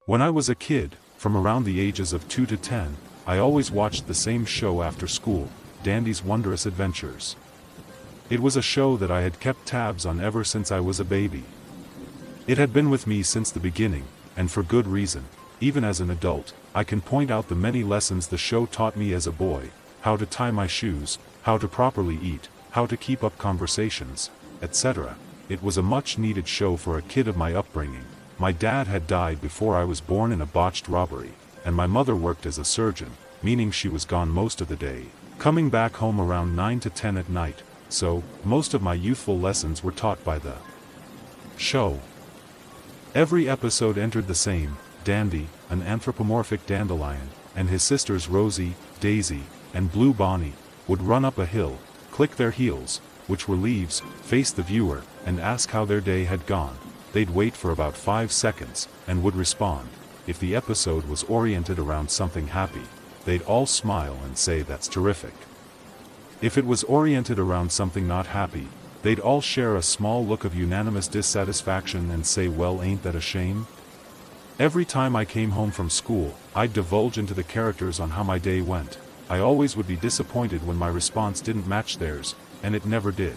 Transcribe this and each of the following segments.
When I was a kid, from around the ages of 2 to 10, I always watched the same show after school, Dandy's Wondrous Adventures. It was a show that I had kept tabs on ever since I was a baby. It had been with me since the beginning, and for good reason. Even as an adult, I can point out the many lessons the show taught me as a boy: how to tie my shoes, how to properly eat, how to keep up conversations, etc. It was a much-needed show for a kid of my upbringing. My dad had died before I was born in a botched robbery, and my mother worked as a surgeon, meaning she was gone most of the day, coming back home around 9 to 10 at night, so most of my youthful lessons were taught by the show. Every episode entered the same: Dandy, an anthropomorphic dandelion, and his sisters Rosie, Daisy, and Blue Bonnie, would run up a hill, click their heels, which were leaves, face the viewer, and ask how their day had gone. They'd wait for about 5 seconds, and would respond. If the episode was oriented around something happy, they'd all smile and say that's terrific. If it was oriented around something not happy, they'd all share a small look of unanimous dissatisfaction and say, well, ain't that a shame? Every time I came home from school, I'd divulge into the characters on how my day went. I always would be disappointed when my response didn't match theirs, and it never did.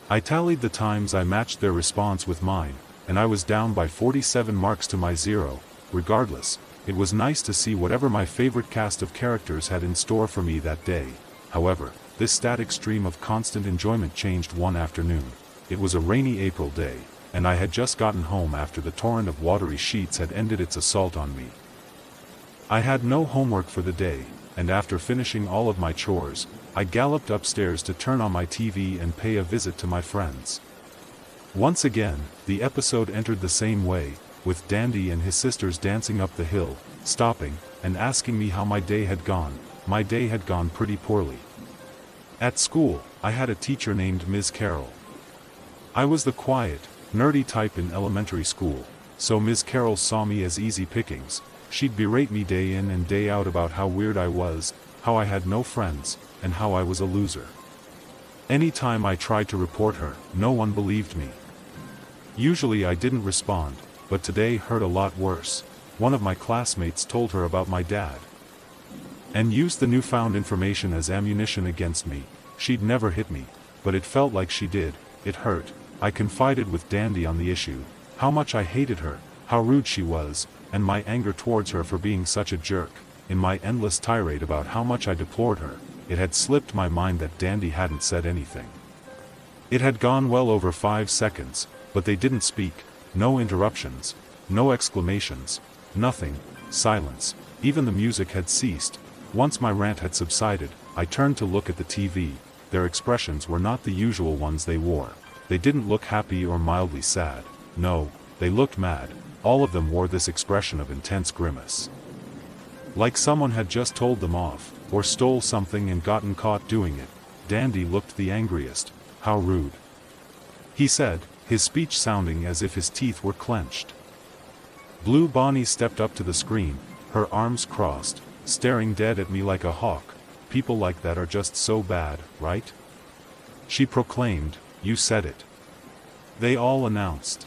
I tallied the times I matched their response with mine, and I was down by 47 marks to my 0. Regardless, it was nice to see whatever my favorite cast of characters had in store for me that day. However, this static stream of constant enjoyment changed one afternoon. It was a rainy April day, and I had just gotten home after the torrent of watery sheets had ended its assault on me. I had no homework for the day, and after finishing all of my chores, I galloped upstairs to turn on my TV and pay a visit to my friends. Once again, the episode entered the same way, with Dandy and his sisters dancing up the hill, stopping, and asking me how my day had gone. My day had gone pretty poorly. At school, I had a teacher named Ms. Carroll. I was the quiet, nerdy type in elementary school, so Ms. Carroll saw me as easy pickings. She'd berate me day in and day out about how weird I was, how I had no friends, and how I was a loser. Any time I tried to report her, no one believed me. Usually I didn't respond, but today hurt a lot worse. One of my classmates told her about my dad, and used the newfound information as ammunition against me. She'd never hit me, but it felt like she did. It hurt. I confided with Dandy on the issue, how much I hated her, how rude she was, and my anger towards her for being such a jerk. In my endless tirade about how much I deplored her, it had slipped my mind that Dandy hadn't said anything. It had gone well over 5 seconds, but they didn't speak. No interruptions, no exclamations, nothing, silence. Even the music had ceased. Once my rant had subsided, I turned to look at the TV. Their expressions were not the usual ones they wore. They didn't look happy or mildly sad. No, they looked mad. All of them wore this expression of intense grimace. Like someone had just told them off, or stole something and gotten caught doing it. Dandy looked the angriest. How rude, he said, his speech sounding as if his teeth were clenched. Blue Bonnie stepped up to the screen, her arms crossed, staring dead at me like a hawk. People like that are just so bad, right? She proclaimed. You said it. They all announced.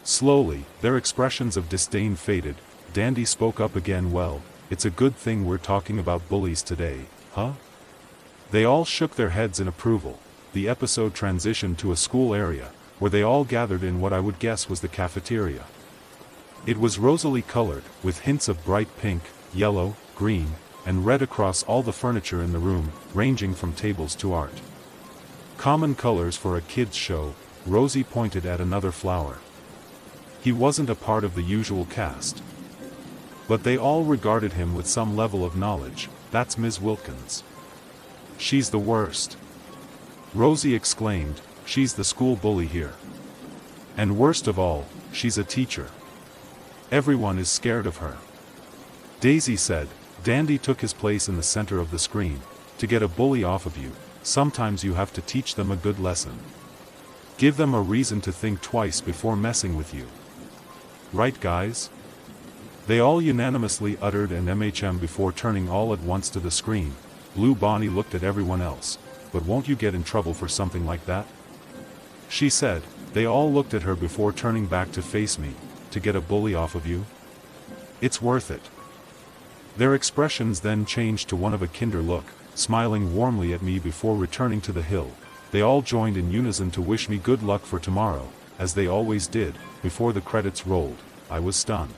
Slowly, their expressions of disdain faded. Dandy spoke up again. Well, it's a good thing we're talking about bullies today, huh? They all shook their heads in approval. The episode transitioned to a school area, where they all gathered in what I would guess was the cafeteria. It was rosily colored, with hints of bright pink, yellow, green, and red across all the furniture in the room, ranging from tables to art. Common colors for a kids' show. Rosie pointed at another flower. He wasn't a part of the usual cast, but they all regarded him with some level of knowledge. That's Ms. Wilkins. She's the worst, Rosie exclaimed. She's the school bully here. And worst of all, she's a teacher. Everyone is scared of her. Daisy said. Dandy took his place in the center of the screen. To get a bully off of you, sometimes you have to teach them a good lesson. Give them a reason to think twice before messing with you. Right, guys? They all unanimously uttered an MHM before turning all at once to the screen. Blue Bonnie looked at everyone else. But won't you get in trouble for something like that? She said. They all looked at her before turning back to face me. To get a bully off of you? It's worth it. Their expressions then changed to one of a kinder look, smiling warmly at me before returning to the hill. They all joined in unison to wish me good luck for tomorrow, as they always did. Before the credits rolled, I was stunned.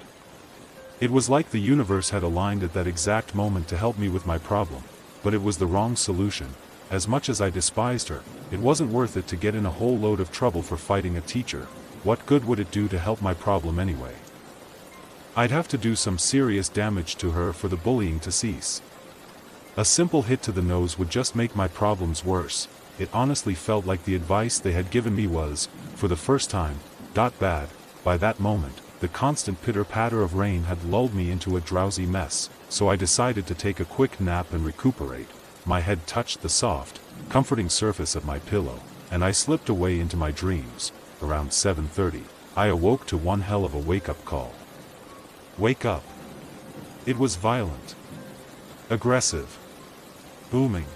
It was like the universe had aligned at that exact moment to help me with my problem, but it was the wrong solution. As much as I despised her, it wasn't worth it to get in a whole load of trouble for fighting a teacher. What good would it do to help my problem anyway? I'd have to do some serious damage to her for the bullying to cease. A simple hit to the nose would just make my problems worse. It honestly felt like the advice they had given me was, for the first time, bad. By that moment, the constant pitter-patter of rain had lulled me into a drowsy mess, so I decided to take a quick nap and recuperate. My head touched the soft, comforting surface of my pillow, and I slipped away into my dreams. Around 7:30, I awoke to one hell of a wake-up call. Wake up. It was violent. Aggressive. Booming.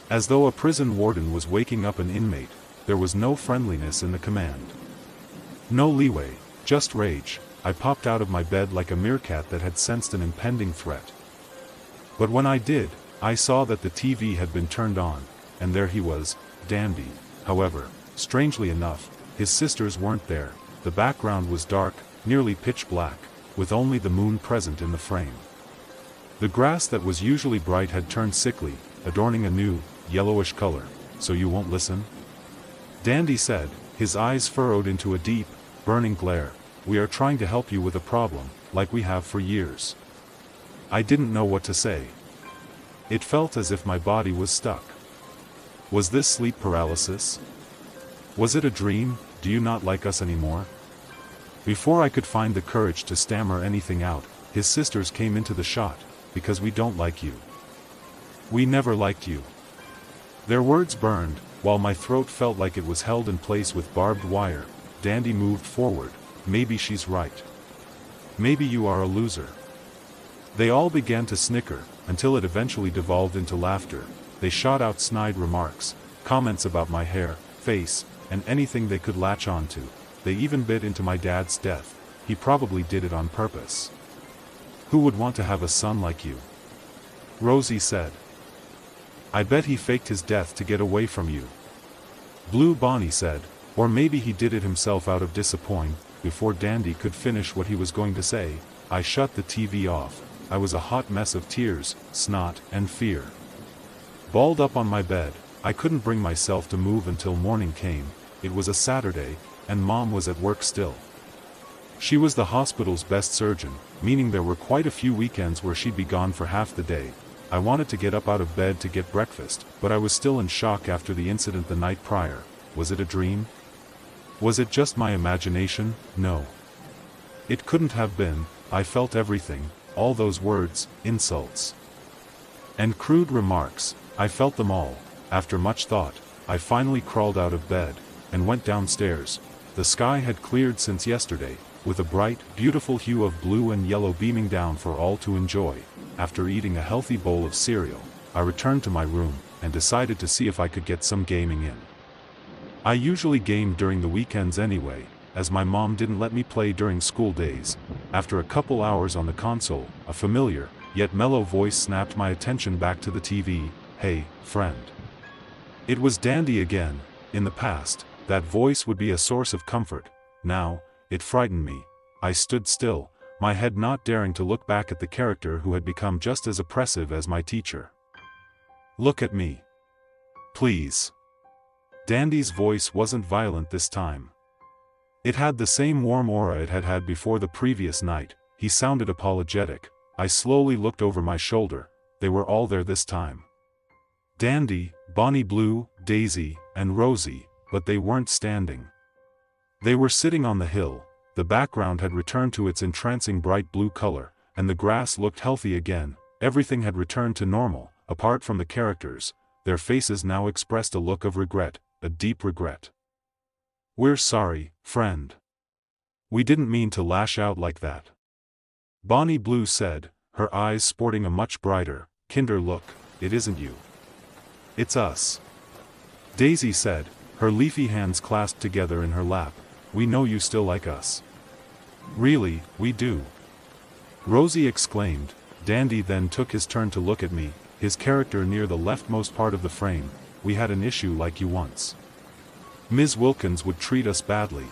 As though a prison warden was waking up an inmate, there was no friendliness in the command. No leeway, just rage. I popped out of my bed like a meerkat that had sensed an impending threat. But when I did, I saw that the TV had been turned on, and there he was, Dandy. However, strangely enough, his sisters weren't there. The background was dark, nearly pitch black, with only the moon present in the frame. The grass that was usually bright had turned sickly, adorning a new, yellowish color. So you won't listen? Dandy said, his eyes furrowed into a deep, burning glare. We are trying to help you with a problem, like we have for years. I didn't know what to say. It felt as if my body was stuck. Was this sleep paralysis? Was it a dream? Do you not like us anymore? Before I could find the courage to stammer anything out, his sisters came into the shot. Because we don't like you. We never liked you. Their words burned, while my throat felt like it was held in place with barbed wire. Dandy moved forward. Maybe she's right. Maybe you are a loser. They all began to snicker, until it eventually devolved into laughter. They shot out snide remarks, comments about my hair, face, and anything they could latch onto. They even bit into my dad's death. He probably did it on purpose. Who would want to have a son like you? Rosie said. I bet he faked his death to get away from you. Blue Bonnie said, or maybe he did it himself out of disappointment. Before Dandy could finish what he was going to say, I shut the TV off. I was a hot mess of tears, snot, and fear. Balled up on my bed, I couldn't bring myself to move until morning came. It was a Saturday, and Mom was at work still. She was the hospital's best surgeon, meaning there were quite a few weekends where she'd be gone for half the day. I wanted to get up out of bed to get breakfast, but I was still in shock after the incident the night prior. Was it a dream? Was it just my imagination? No. It couldn't have been. I felt everything, all those words, insults, and crude remarks. I felt them all. After much thought, I finally crawled out of bed, and went downstairs. The sky had cleared since yesterday, with a bright, beautiful hue of blue and yellow beaming down for all to enjoy. After eating a healthy bowl of cereal, I returned to my room, and decided to see if I could get some gaming in. I usually gamed during the weekends anyway, as my mom didn't let me play during school days. After a couple hours on the console, a familiar, yet mellow voice snapped my attention back to the TV. Hey, friend. It was Dandy again. In the past, that voice would be a source of comfort. Now, it frightened me. I stood still, my head not daring to look back at the character who had become just as oppressive as my teacher. Look at me. Please. Dandy's voice wasn't violent this time. It had the same warm aura it had had before the previous night. He sounded apologetic. I slowly looked over my shoulder. They were all there this time. Dandy, Bonnie Blue, Daisy, and Rosie, but they weren't standing. They were sitting on the hill. The background had returned to its entrancing bright blue color, and the grass looked healthy again. Everything had returned to normal, apart from the characters. Their faces now expressed a look of regret, a deep regret. We're sorry, friend. We didn't mean to lash out like that. Bonnie Blue said, her eyes sporting a much brighter, kinder look, "It isn't you. It's us." Daisy said, her leafy hands clasped together in her lap, "We know you still like us. Really, we do." Rosie exclaimed. Dandy then took his turn to look at me, his character near the leftmost part of the frame. "We had an issue like you once. Ms. Wilkins would treat us badly.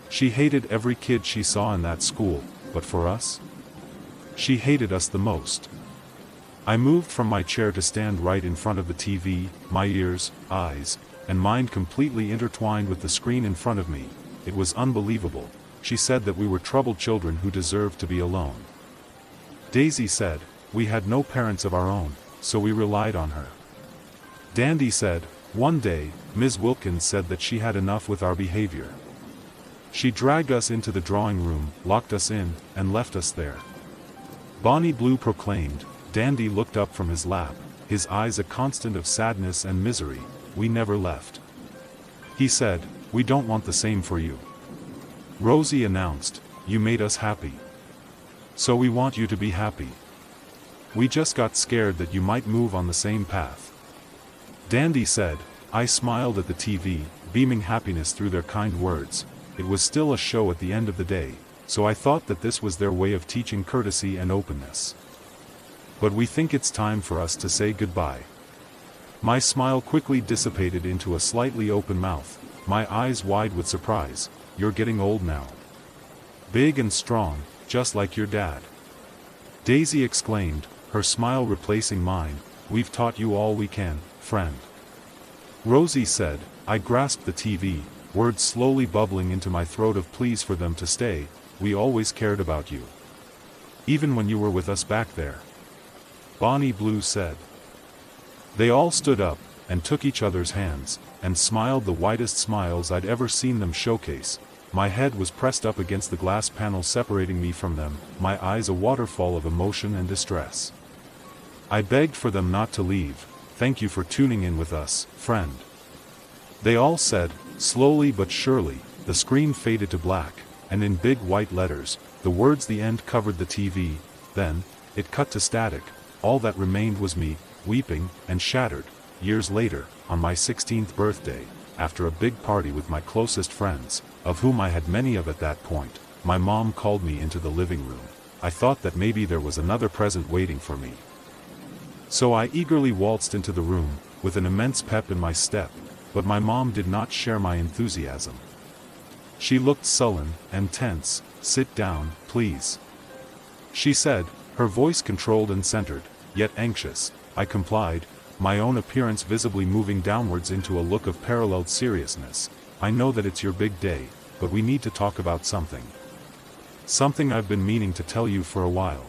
She hated every kid she saw in that school, but for us? She hated us the most." I moved from my chair to stand right in front of the TV, my ears, eyes, and mind completely intertwined with the screen in front of me. It was unbelievable. She said that we were troubled children who deserved to be alone. Daisy said, "We had no parents of our own, so we relied on her." Dandy said, "One day, Ms. Wilkins said that she had enough with our behavior. She dragged us into the drawing room, locked us in, and left us there." Bonnie Blue proclaimed. Dandy looked up from his lap, his eyes a constant of sadness and misery. "We never left." He said, "We don't want the same for you." Rosie announced, "You made us happy. So we want you to be happy. We just got scared that you might move on the same path." Dandy said. I smiled at the TV, beaming happiness through their kind words. It was still a show at the end of the day, so I thought that this was their way of teaching courtesy and openness. "But we think it's time for us to say goodbye." My smile quickly dissipated into a slightly open mouth, my eyes wide with surprise. "You're getting old now. Big and strong, just like your dad." Daisy exclaimed, her smile replacing mine. "We've taught you all we can, friend." Rosie said. I grasped the TV, words slowly bubbling into my throat of pleas for them to stay. "We always cared about you. Even when you were with us back there." Bonnie Blue said. They all stood up, and took each other's hands, and smiled the widest smiles I'd ever seen them showcase. My head was pressed up against the glass panel separating me from them, my eyes a waterfall of emotion and distress. I begged for them not to leave. "Thank you for tuning in with us, friend." They all said. Slowly but surely, the screen faded to black, and in big white letters, the words "The End" covered the TV. Then, it cut to static. All that remained was me, weeping, and shattered. Years later, on my 16th birthday, after a big party with my closest friends, of whom I had many of at that point, my mom called me into the living room. I thought that maybe there was another present waiting for me. So I eagerly waltzed into the room, with an immense pep in my step, but my mom did not share my enthusiasm. She looked sullen and tense. "Sit down, please," she said, her voice controlled and centered, yet anxious. I complied, my own appearance visibly moving downwards into a look of paralleled seriousness. "I know that it's your big day, but we need to talk about something. Something I've been meaning to tell you for a while."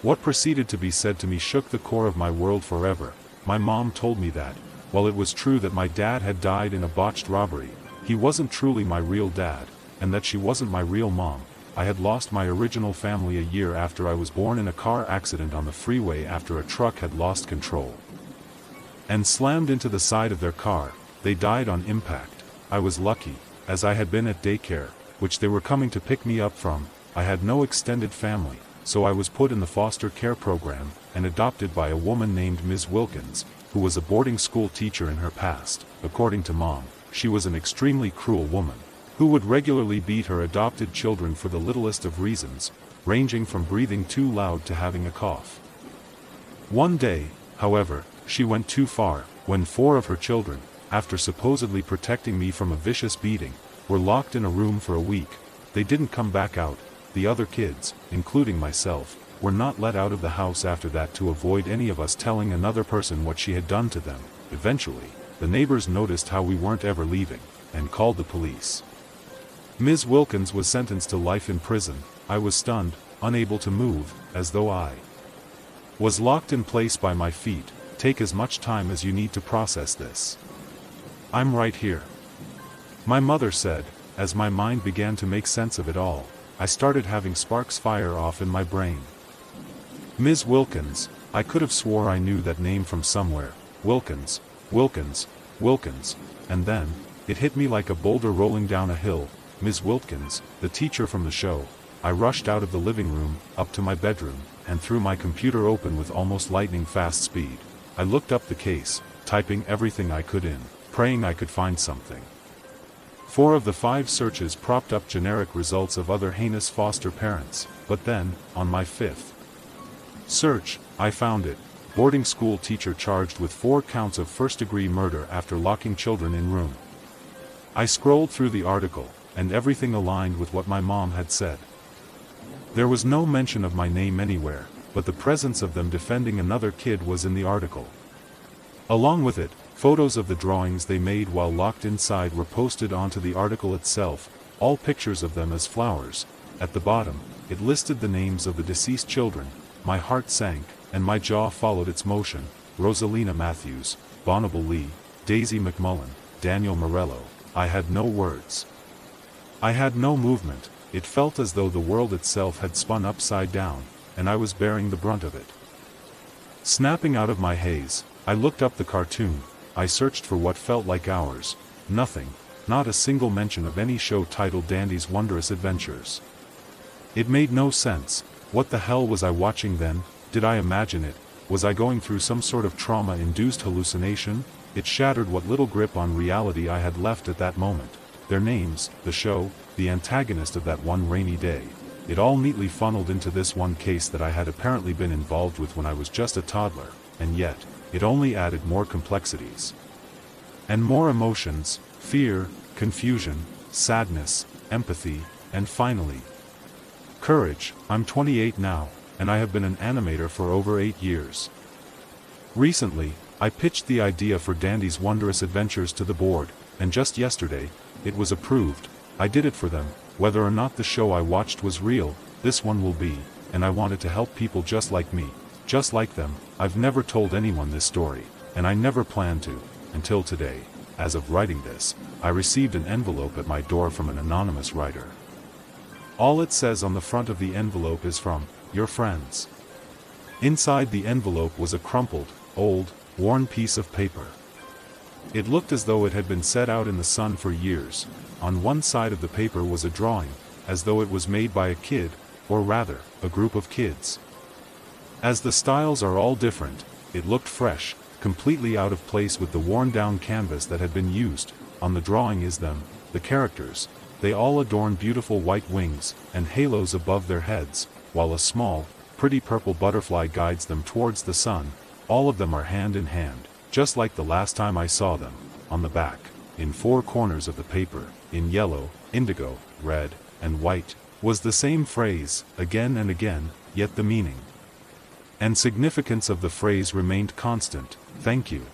What proceeded to be said to me shook the core of my world forever. My mom told me that, while it was true that my dad had died in a botched robbery, he wasn't truly my real dad, and that she wasn't my real mom. I had lost my original family a year after I was born in a car accident on the freeway after a truck had lost control and slammed into the side of their car. They died on impact. I was lucky, as I had been at daycare, which they were coming to pick me up from. I had no extended family, so I was put in the foster care program, and adopted by a woman named Ms. Wilkins, who was a boarding school teacher in her past. According to Mom, she was an extremely cruel woman, who would regularly beat her adopted children for the littlest of reasons, ranging from breathing too loud to having a cough. One day, however, she went too far, when 4 of her children, after supposedly protecting me from a vicious beating, were locked in a room for a week. They didn't come back out. The other kids, including myself, were not let out of the house after that to avoid any of us telling another person what she had done to them. Eventually, the neighbors noticed how we weren't ever leaving, and called the police. Ms. Wilkins was sentenced to life in prison. I was stunned, unable to move, as though I was locked in place by my feet. "Take as much time as you need to process this. I'm right here," my mother said. As my mind began to make sense of it all, I started having sparks fire off in my brain. Ms. Wilkins, I could have swore I knew that name from somewhere. Wilkins, Wilkins, Wilkins, and then, it hit me like a boulder rolling down a hill. Ms. Wilkins, the teacher from the show. I rushed out of the living room, up to my bedroom, and threw my computer open with almost lightning-fast speed. I looked up the case, typing everything I could in, praying I could find something. 4 of the 5 searches propped up generic results of other heinous foster parents, but then, on my 5th search, I found it. Boarding school teacher charged with 4 counts of first-degree murder after locking children in room. I scrolled through the article, and everything aligned with what my mom had said. There was no mention of my name anywhere, but the presence of them defending another kid was in the article. Along with it, photos of the drawings they made while locked inside were posted onto the article itself, all pictures of them as flowers. At the bottom, it listed the names of the deceased children. My heart sank, and my jaw followed its motion. Rosalina Matthews, Bonnabel Lee, Daisy McMullen, Daniel Morello. I had no words. I had no movement. It felt as though the world itself had spun upside down, and I was bearing the brunt of it. Snapping out of my haze, I looked up the cartoon. I searched for what felt like hours. Nothing, not a single mention of any show titled Dandy's Wondrous Adventures. It made no sense. What the hell was I watching then? Did I imagine it? Was I going through some sort of trauma-induced hallucination? It shattered what little grip on reality I had left at that moment. Their names, the show, the antagonist of that one rainy day. It all neatly funneled into this one case that I had apparently been involved with when I was just a toddler, and yet, it only added more complexities. And more emotions, fear, confusion, sadness, empathy, and finally, courage. I'm 28 now, and I have been an animator for over 8 years. Recently, I pitched the idea for Dandy's Wondrous Adventures to the board, and just yesterday, it was approved. I did it for them. Whether or not the show I watched was real, this one will be, and I wanted to help people just like me, just like them. I've never told anyone this story, and I never planned to, until today. As of writing this, I received an envelope at my door from an anonymous writer. All it says on the front of the envelope is from your friends. Inside the envelope was a crumpled, old, worn piece of paper. It looked as though it had been set out in the sun for years. On one side of the paper was a drawing, as though it was made by a kid, or rather, a group of kids. As the styles are all different, it looked fresh, completely out of place with the worn-down canvas that had been used. On the drawing is them, the characters. They all adorn beautiful white wings, and halos above their heads, while a small, pretty purple butterfly guides them towards the sun. All of them are hand in hand, just like the last time I saw them. On the back, in 4 corners of the paper, in yellow, indigo, red, and white, was the same phrase, again and again, yet the meaning and significance of the phrase remained constant. Thank you.